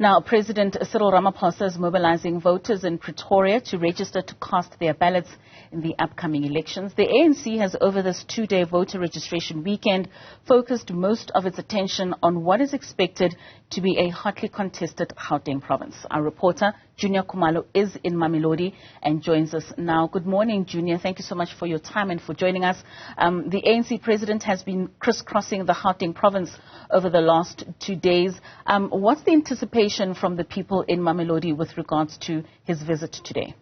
Now, President Cyril Ramaphosa is mobilizing voters in Pretoria to register to cast their ballots in the upcoming elections. The ANC has, over this two-day voter registration weekend, focused most of its attention on what is expected to be a hotly contested Gauteng province. Our reporter, Juniour Khumalo, is in Mamelodi and joins us now. Good morning, Junior. Thank you so much for your time and for joining us. The ANC president has been crisscrossing the Gauteng province over the last 2 days. What's the anticipation from the people in Mamelodi with regards to his visit today?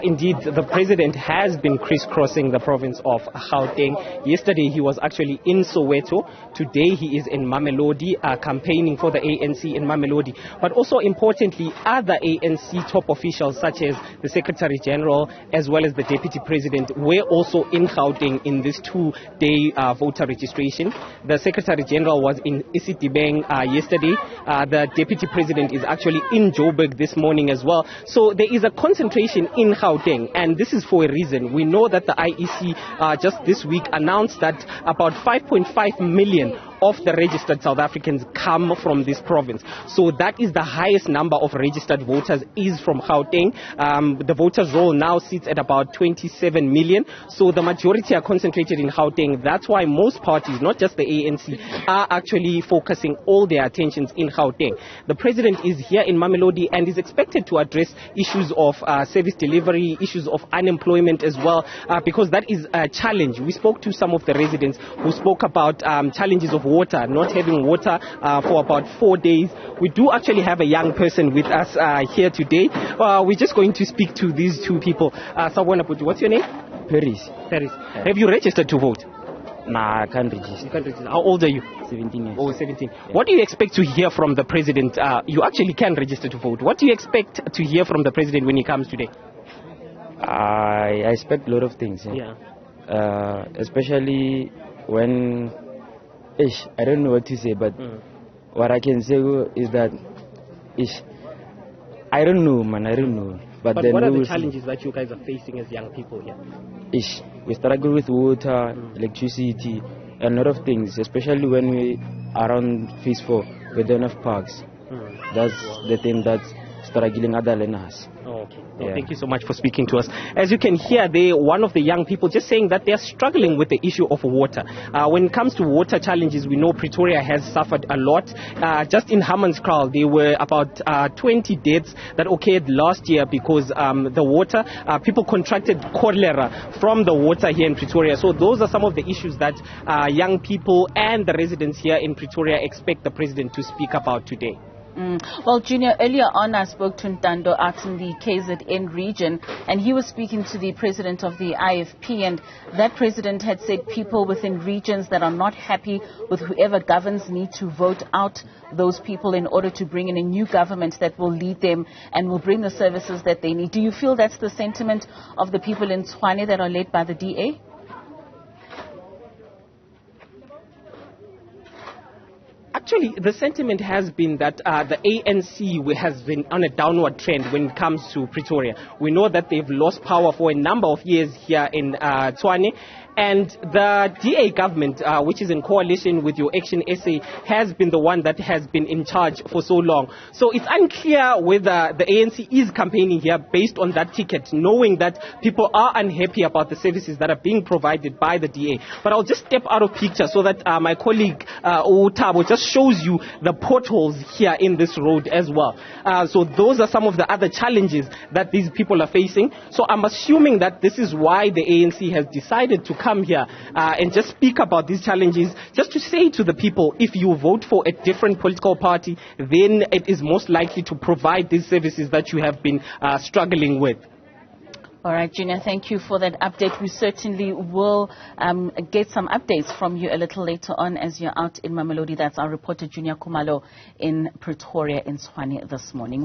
Indeed, the president has been crisscrossing the province of Gauteng. Yesterday, he was actually in Soweto. Today, he is in Mamelodi, campaigning for the ANC in Mamelodi. But also importantly, other ANC top officials, such as the Secretary General, as well as the Deputy President, were also in Gauteng in this two-day voter registration. The Secretary General was in Isitibeng yesterday. The Deputy President is actually in Joburg this morning as well. So there is a concentration in Gauteng, and this is for a reason. We know that the IEC just this week announced that about 5.5 million of the registered South Africans come from this province. So that is the highest number of registered voters is from Gauteng. The voters roll now sits at about 27 million. So the majority are concentrated in Gauteng. That's why most parties, not just the ANC, are actually focusing all their attentions in Gauteng. The president is here in Mamelodi and is expected to address issues of service delivery, issues of unemployment as well, because that is a challenge. We spoke to some of the residents who spoke about challenges of water, not having water for about 4 days. We do actually have a young person with us here today. We're just going to speak to these two people. What's your name? Paris. Yeah. Have you registered to vote? Nah, I can't register. You can't register. How old are you? 17 years. Oh, 17. Yeah. What do you expect to hear from the president? You actually can register to vote. What do you expect to hear from the president when he comes today? I expect a lot of things. Yeah. Especially when... I don't know what to say, but what I can say is that I don't know, man. I don't know. But what are the challenges that you guys are facing as young people here? We struggle with water, electricity, and a lot of things, especially when we are around phase 4, we don't have parks. That's the thing that's struggling other than us. Okay. Yeah. Thank you so much for speaking to us. As you can hear, one of the young people just saying that they are struggling with the issue of water. When it comes to water challenges, we know Pretoria has suffered a lot. Just in Hammanskraal, there were about 20 deaths that occurred last year because the water, people contracted cholera from the water here in Pretoria. So those are some of the issues that young people and the residents here in Pretoria expect the president to speak about today. Well, Junior, earlier on I spoke to Ntando out in the KZN region, and he was speaking to the president of the IFP, and that president had said people within regions that are not happy with whoever governs need to vote out those people in order to bring in a new government that will lead them and will bring the services that they need. Do you feel that's the sentiment of the people in Tshwane that are led by the DA? Actually, the sentiment has been that the ANC has been on a downward trend when it comes to Pretoria. We know that they've lost power for a number of years here in Tshwane. And the DA government, which is in coalition with your Action SA, has been the one that has been in charge for so long. So it's unclear whether the ANC is campaigning here based on that ticket, knowing that people are unhappy about the services that are being provided by the DA. But I'll just step out of picture so that my colleague Utabo just shows you the potholes here in this road as well. So those are some of the other challenges that these people are facing. So I'm assuming that this is why the ANC has decided to come here and just speak about these challenges, just to say to the people, if you vote for a different political party, then it is most likely to provide these services that you have been struggling with. All right, Junior, thank you for that update. We certainly will get some updates from you a little later on as you're out in Mamelodi. That's our reporter, Juniour Khumalo, in Pretoria in Tshwane this morning.